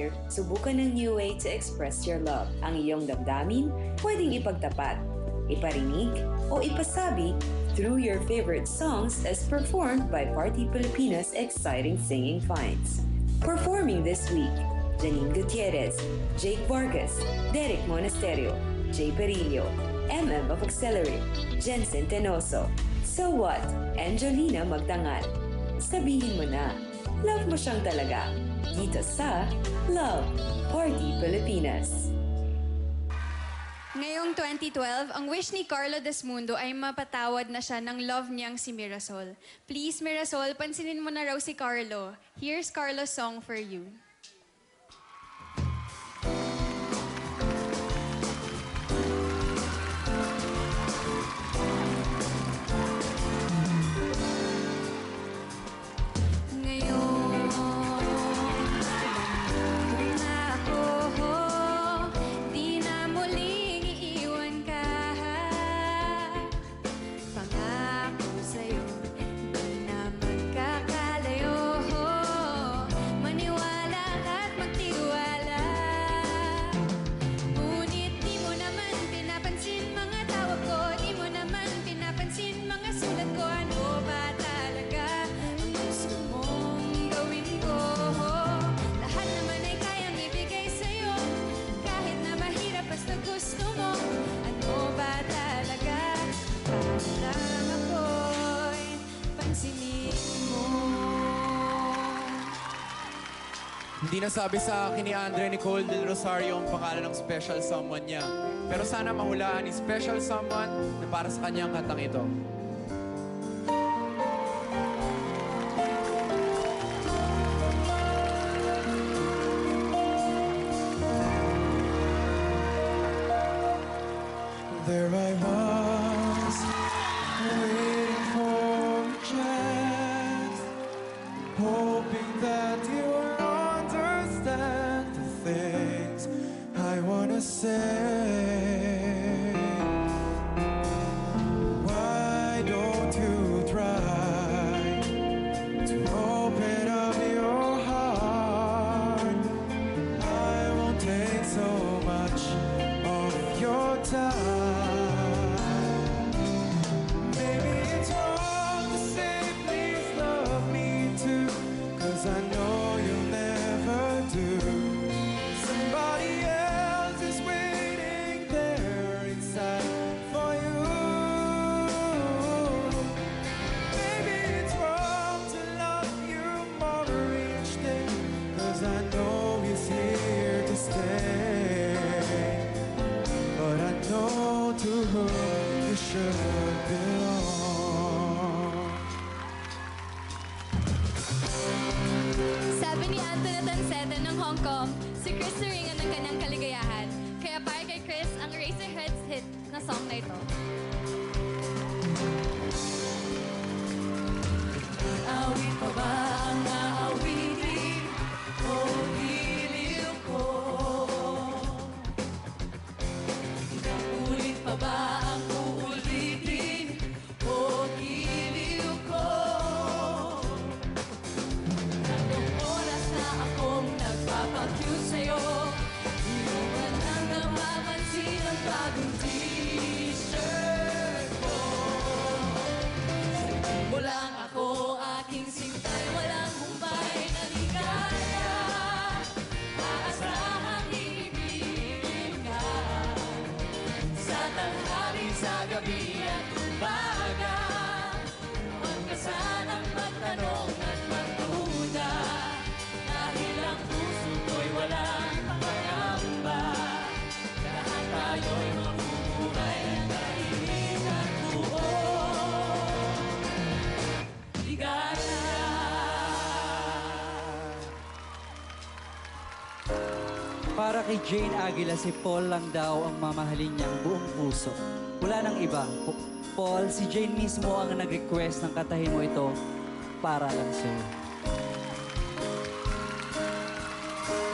year, subukan ng new way to express your love. Ang iyong damdamin, pwedeng ipagtapat, iparinig, o ipasabi through your favorite songs as performed by Party Pilipinas' exciting singing finds. Performing this week, Janine Gutierrez, Jake Vargas, Derek Monasterio, Jay Perillo, MM of Accelerate, Jensen Tenoso, So What, Angelina Magdangal. Sabihin mo na, love mo siyang talaga. Dito sa Love, Party Pilipinas. Ngayong 2012, ang wish ni Carlo Desmundo ay mapatawad na siya ng love niyang si Mirasol. Please, Mirasol, pansinin mo na raw si Carlo. Here's Carlo's song for you. Hindi nasabi sa akin ni Andre Nicole Del Rosario ang pangalan ng special someone niya. Pero sana mahulaan ni special someone na para sa kanyang kantang ito. There I was, waiting for a chance, hoping that you would understand the things I wanna say. Why don't you try to open up your heart? I won't take so much of your time. I know you'll never do. Somebody else is waiting there inside for you. Maybe it's wrong to love you more each day, 'cause I know he's here to stay. But I know to whom you should belong. Sabi ni Antoinette Anseta ng Hong Kong, si Chris Saringan ng kanyang kaligayahan. Kaya para kay Chris, ang Eraserheads hit na song na ito. Awit pa ba ang aawitin o giliw ko? Ulit pa ba ang uulitin o giliw ko? Nagpapag-cute sa'yo, di mo ba nang napapansin ang bagong t-shirt ko? Sabihin mo lang ako, aking sintay, walang humpay na ligaya. Aasahang ibigin ka sa tanghali, sa gabi at umaga. Huwag ka sanang magtanong at magpahuda, dahil ang puso ko'y walang pangamba. Lahat tayo'y mabubuhay ng tahimik at buong ligaya. Para kay Jane Aguila, si Paul lang daw ang mamahalin niyang buong puso. Wala nang iba. Paul, si Jane mismo ang nag-request ng kantahin mo ito para lang sa'yo.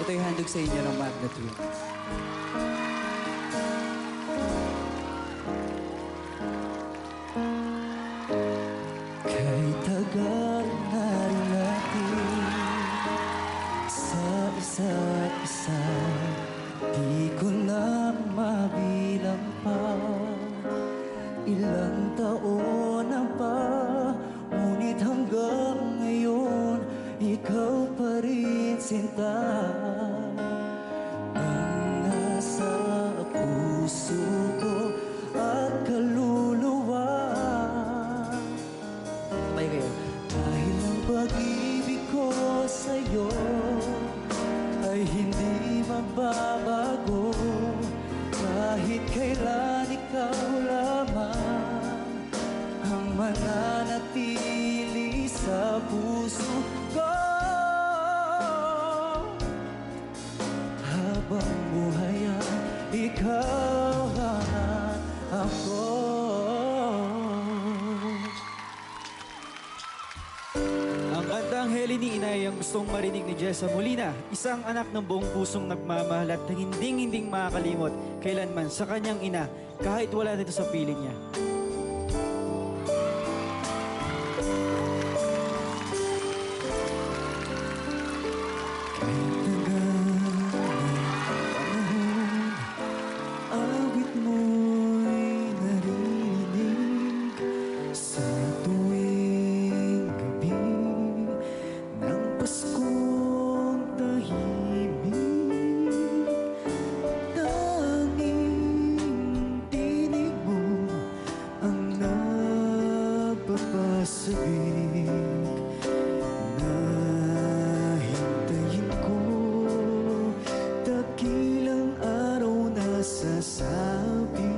Ito'y handog sa inyo ng Magna Twins. Kay tagal na rin natin sa isa't isa. Di ko na mabilang pa. Ilang taon na ba, ngunit hanggang ngayon, ikaw pa rin sinta. Ang nasa puso ko at kaluluwa. Sabay kayo. Dahil ang pag-ibig ko sa'yo ay hindi magbabago. Kahit kailan ikaw lamang ang mananatili sa puso ko. Habang buhay ay ikaw at ako. Ang kantang Heli ni Inay ang gustong marinig ni Jessa Molina, isang anak ng buong pusong nagmamahal at hinding-hinding makakalimot kailanman sa kanyang ina kahit wala nito sa piling niya. Awit mo'y narinig sa tuwing gabi ng Paskong tahimik. Tanging tinig mo ang nagpapasabik na hintayin ko. Dakilang araw na sasabi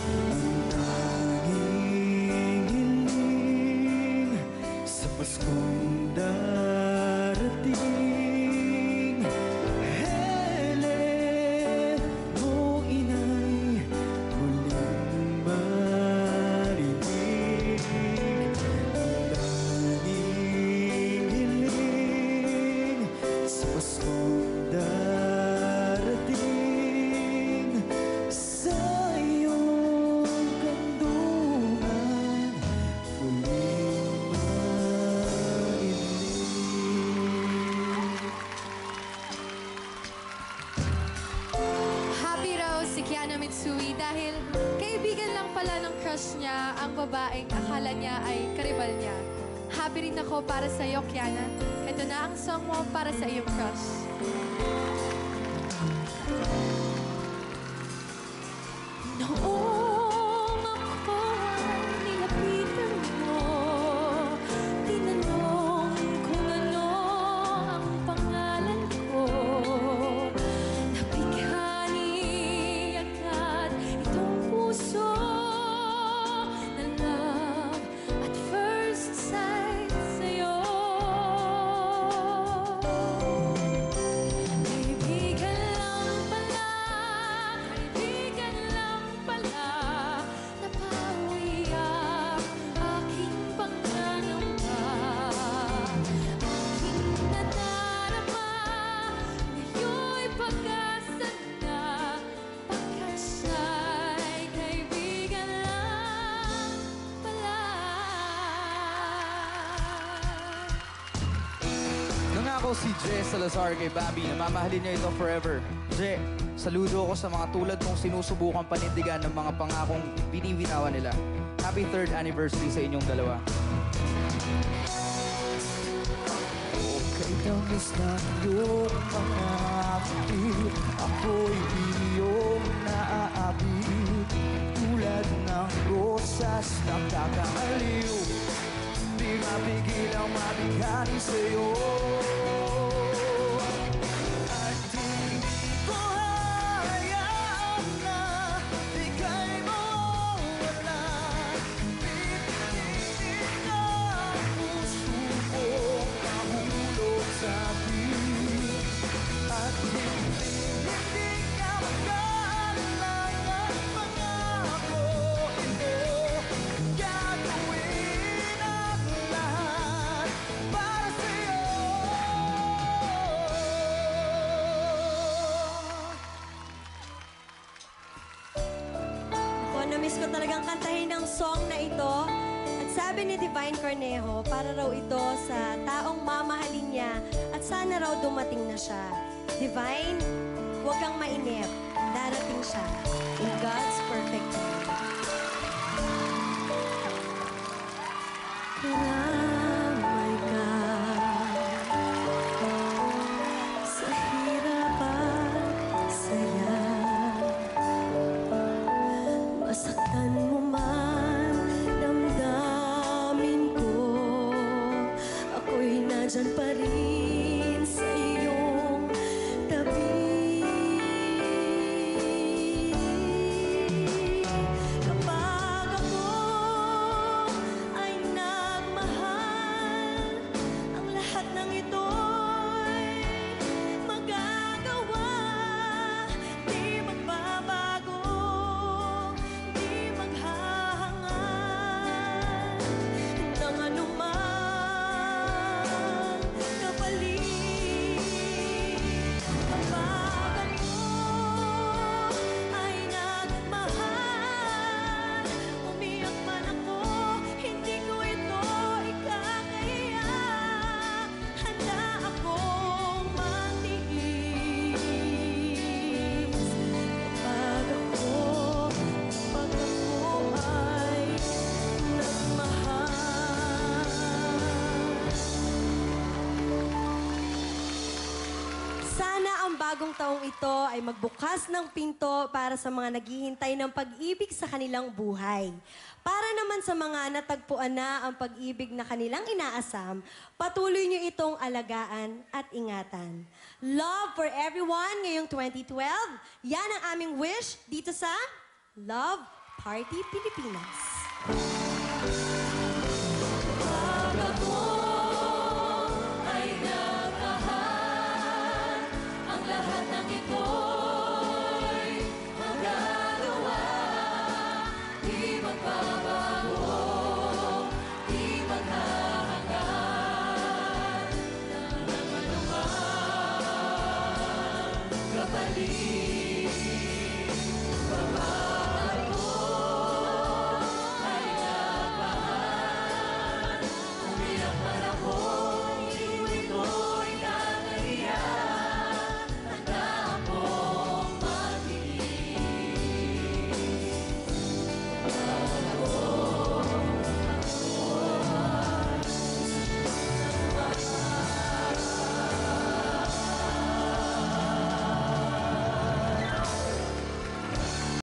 ang tanging hiling sa Paskong darating. Hele mo inay, huling marinig ang tanging hiling sa Paskong darating. Sa iyong kandungan, huling marinig. Happy raw si Kiana Mitsui dahil kaibigan lang pala ng crush niya ang babaeng akala niya ay karibal niya. Happy rin ako para sa iyo, Kiana. Ito na ang song mo para sa iyong crush. Noong ako ay nilapitan mo, tinanong kung ano ang pangalan ko. Nabighani agad itong puso na love at first sight sa'yo. Kaibigan lang pala, kaibigan lang pala, napawi ang aking pangangamba. Aking nadarama, ngayon'y pag-asa na, pagkat siya'y kaibigan lang pala. Nangako si Jess Salazar kay Bobby na mamahalin niya ito forever. Je, saludo ako sa mga tulad mong sinusubukan panindigan ng mga pangakong binibinawan nila. Happy 3rd anniversary sa inyong dalawa. Okay, tamis ng iyong mga apit, ako'y iyong naaabit. Tulad ng rosas na kakaaliw, di mapigil ang mabighani sa'yo. At hindi ko hayaan na ika'y mawawala. Pipiliin ang puso ko mahulog sa akin. At hindi ka magkaalang at pangako ito. Gagawin ang lahat para sa'yo. Ako, na-miss ko talagang kantahin ang song na ito. At sabi ni Divine Cornejo, para raw ito sa taong mamahalin niya. At sana na raw dumating na siya. Divine, huwag kang mainip. Darating siya. In God's perfect time. Ramay ka sa hirap at saya. Masaktan mo man, damdamin ko. Ako'y nandyan pa rin sa iyong tabi. Kapag ako ay nagmahal, ang lahat ng ito'y magagawa. Di magbabago, di maghahangad ng anumang kapalit. Kapag ako ay nagmahal, umiyak man ako, hindi ko ito ikakaya. Handa akong matiis. Kapag ako ay nagmahal. Sana ang bagong taong ito ay magbukas ng pinto para sa mga naghihintay ng pag-ibig sa kanilang buhay. Para naman sa mga natagpuan na ang pag-ibig na kanilang inaasam, patuloy niyo itong alagaan at ingatan. Love for everyone ngayong 2012. Yan ang aming wish dito sa Love Party Pilipinas. Pag ako ay nagmahal, ang lahat ng ito'y magagawa. Di magbabago, di maghahangad ng anumang kapalit.